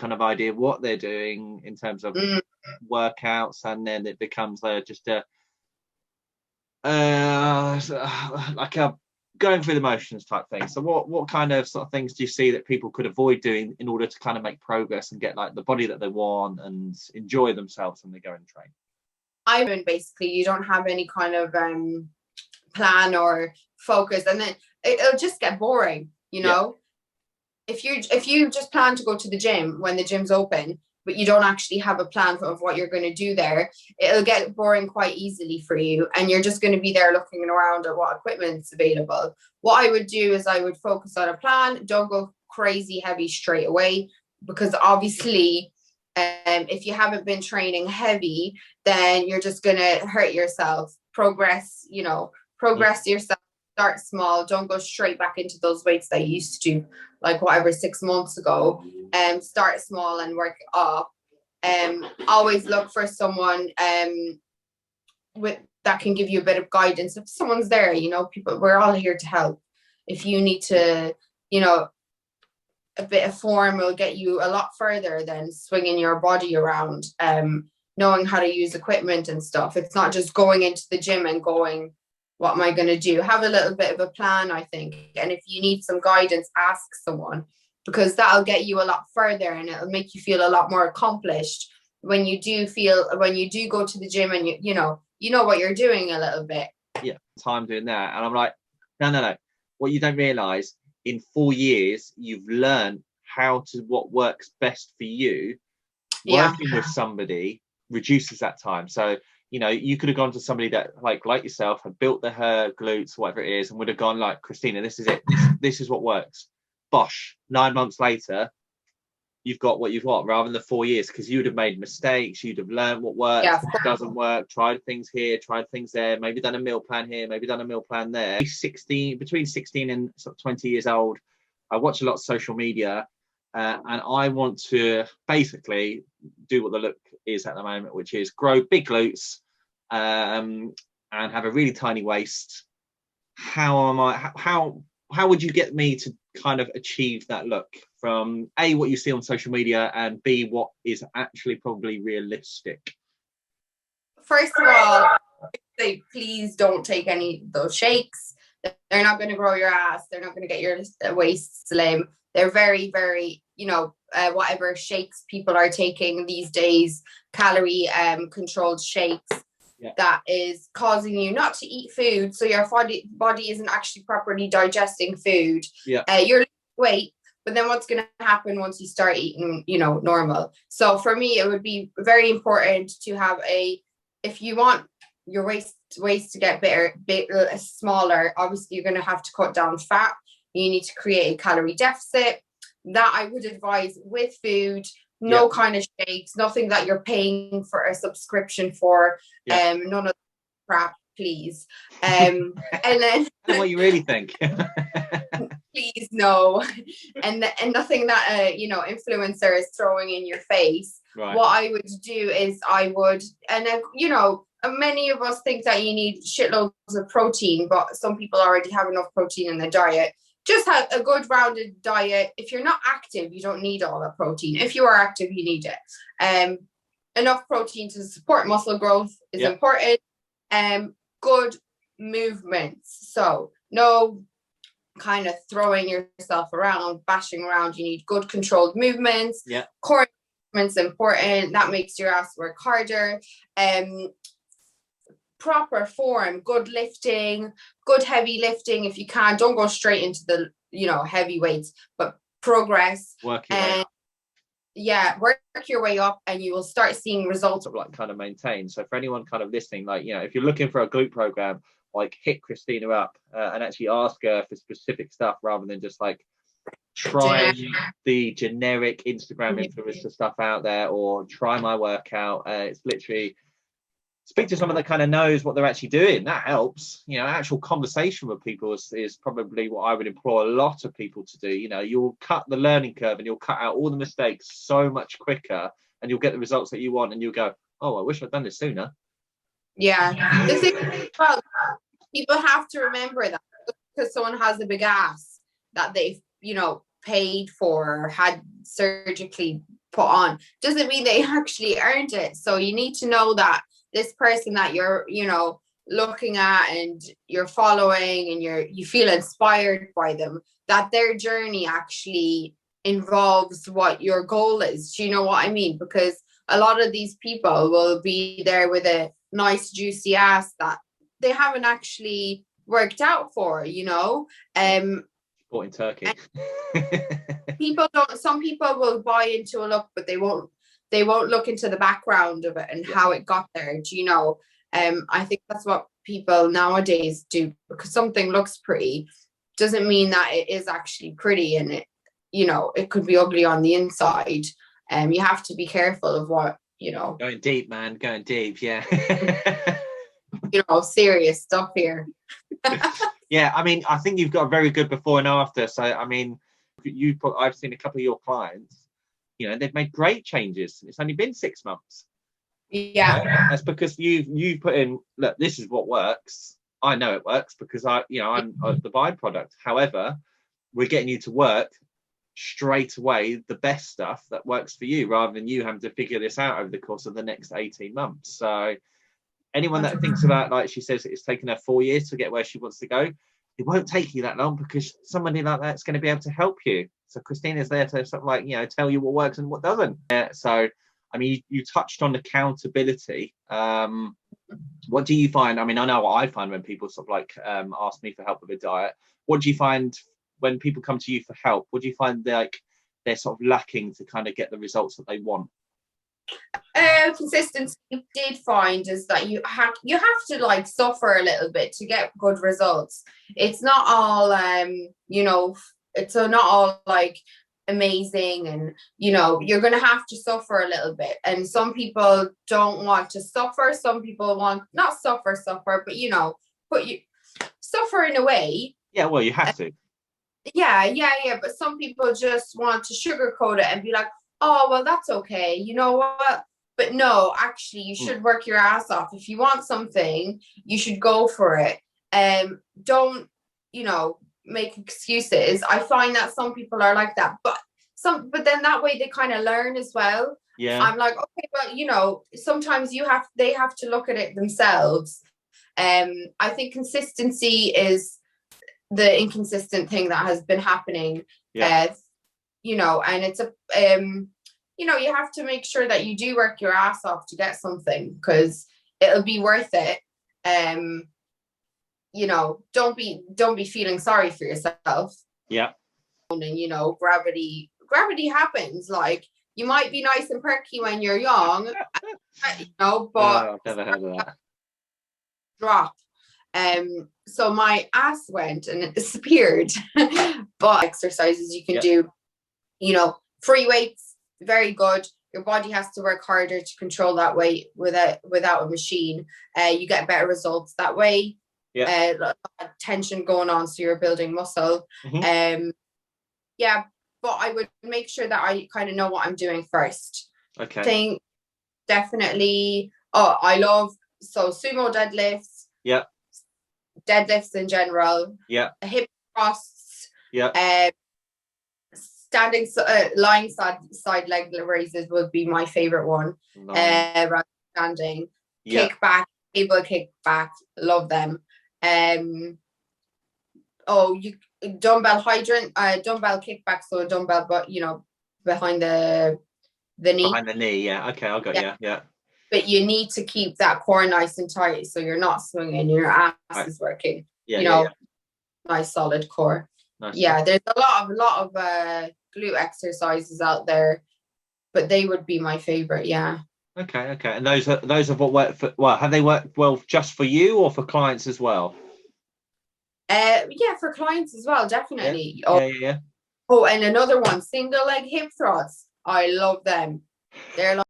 kind of idea what they're doing in terms of workouts, and then it becomes just a like a going through the motions type thing. So what kind of sort of things do you see that people could avoid doing in order to kind of make progress and get like the body that they want and enjoy themselves when they go and train? I mean, basically, you don't have any kind of plan or focus, and then it'll just get boring, you know. If you just plan to go to the gym when the gym's open, but you don't actually have a plan of what you're going to do there, it'll get boring quite easily for you, and you're just going to be there looking around at what equipment's available. What I would do is I would focus on a plan. Don't go crazy heavy straight away, because obviously if you haven't been training heavy, then you're just going to hurt yourself. Progress yourself. Start small. Don't go straight back into those weights that you used to do, like whatever 6 months ago. Start small and work up. Always look for someone that can give you a bit of guidance. If someone's there, people, we're all here to help. If you need to, a bit of form will get you a lot further than swinging your body around. Knowing how to use equipment and stuff. It's not just going into the gym and going, what am I going to do? Have a little bit of a plan, I think. And if you need some guidance, ask someone, because that'll get you a lot further, and it'll make you feel a lot more accomplished when you do go to the gym and you know what you're doing a little bit. Yeah, time doing that. And I'm like, no. What you don't realize, in 4 years, you've learned what works best for you. Working with somebody reduces that time. So, you could have gone to somebody that like yourself had built her glutes, whatever it is, and would have gone like, Christina, this is it. This is what works. Bosh, 9 months later, you've got what you've got, rather than the 4 years, because you would have made mistakes. You'd have learned what works, what doesn't work, tried things here, tried things there, maybe done a meal plan here, maybe done a meal plan there. Between 16 and sort of 20 years old, I watch a lot of social media, and I want to basically do what the look is at the moment, which is grow big glutes and have a really tiny waist. How would you get me to kind of achieve that look from A, what you see on social media, and B, what is actually probably realistic? First of all, please don't take any of those shakes. They're not going to grow your ass. They're not going to get your waist slim. They're very, very, whatever shakes people are taking these days, calorie controlled shakes, that is causing you not to eat food. So your body isn't actually properly digesting food. You're losing weight, but then what's going to happen once you start eating, normal? So for me, it would be very important to have if you want your waist to get bigger, smaller, obviously you're going to have to cut down fat. You need to create a calorie deficit. That I would advise with food, no kind of shakes, nothing that you're paying for a subscription for, none of that crap, please. And then what you really think. Please, no. And nothing that influencer is throwing in your face. Right. What I would do is many of us think that you need shitloads of protein, but some people already have enough protein in their diet. Just have a good rounded diet. If you're not active, you don't need all that protein. If you are active, you need it. Enough protein to support muscle growth is important. Good movements. So no kind of throwing yourself around, bashing around. You need good controlled movements. Core movements important. That makes your ass work harder. Proper form, good lifting, good heavy lifting. If you can, don't go straight into the heavy weights, but progress. Work your way up, and you will start seeing results. Like kind of maintain. So for anyone kind of listening, like if you're looking for a glute program, like hit Christina up and actually ask her for specific stuff, rather than just like try the generic Instagram influencer stuff out there, or try my workout. It's literally speak to someone that kind of knows what they're actually doing. That helps. Actual conversation with people is probably what I would implore a lot of people to do. You'll cut the learning curve, and you'll cut out all the mistakes so much quicker, and you'll get the results that you want, and you'll go, oh, I wish I'd done this sooner. Yeah. The thing, people have to remember that because someone has a big ass that they've, paid for, or had surgically put on. Doesn't mean they actually earned it. So you need to know that this person that you're, you know, looking at and you're following and you feel inspired by them, that their journey actually involves what your goal is. Do you know what I mean? Because a lot of these people will be there with a nice juicy ass that they haven't actually worked out for, you know. Bought in Turkey. Some people will buy into a look, but they won't look into the background of it and how it got there. Do you know? I think that's what people nowadays do, because something looks pretty doesn't mean that it is actually pretty, and it, you know, it could be ugly on the inside. You have to be careful of what, you know. Going deep, man. Going deep. Yeah. You know, serious stuff here. Yeah, I mean, I think you've got a very good before and after. So, I mean, I've seen a couple of your clients, you know, they've made great changes. It's only been 6 months. Yeah. You know? That's because you put in, look, this is what works. I know it works because I'm the byproduct. However, we're getting you to work straight away the best stuff that works for you, rather than you having to figure this out over the course of the next 18 months. So anyone that thinks about, like she says, it's taken her 4 years to get where she wants to go, it won't take you that long, because somebody like that's going to be able to help you. So Christina's there to sort of like, you know, tell you what works and what doesn't. So, I mean, you touched on accountability. What do you find? I mean, I know what I find when people sort of like ask me for help with a diet. What do you find when people come to you for help? What do you find they're sort of lacking to kind of get the results that they want? Consistency, did find is that you have to like suffer a little bit to get good results. It's not all you know, it's not all like amazing, and you know, you're gonna have to suffer a little bit. And some people don't want to suffer, some people want not suffer, but you know, but you suffer in a way. Yeah, well, you have to. Yeah, but some people just want to sugarcoat it and be like, oh, well, that's okay, you know what? But no, actually, you should work your ass off. If you want something, you should go for it. Don't, you know, make excuses. I find that some people are like that, but then that way they kind of learn as well. Yeah. I'm like, okay, well, you know, sometimes they have to look at it themselves. I think consistency is the inconsistent thing that has been happening. Yeah. You know, and it's you know, you have to make sure that you do work your ass off to get something, because it'll be worth it. You know, don't be feeling sorry for yourself. Yeah. And you know, gravity happens. Like, you might be nice and perky when you're young, you know, but I've never heard of that. Drop. So my ass went and it disappeared. But exercises you can do, you know, free weights, very good. Your body has to work harder to control that weight without a machine. You get better results that way. Tension going on, so you're building muscle. Yeah, but I would make sure that I kind of know what I'm doing first. Okay. Think definitely. Oh, I love sumo deadlifts. Yeah. Deadlifts in general. Yeah. Hip thrusts. Yeah. Standing lying side leg raises would be my favorite one. Rather than standing. Kick back, able kick back, love them. Dumbbell hydrant, dumbbell kickback, so a dumbbell, but you know, behind the knee. Behind the knee, yeah. Okay, I got you. Yeah. But you need to keep that core nice and tight, so you're not swinging, your ass is working. Yeah, you know, nice solid core. Nice. Yeah, there's a lot of glute exercises out there, but they would be my favorite. Yeah. Okay. And those are what work for. Well, have they worked well just for you or for clients as well? Yeah, for clients as well, definitely. Yeah. Oh, and another one, single leg hip thrusts. I love them. They're like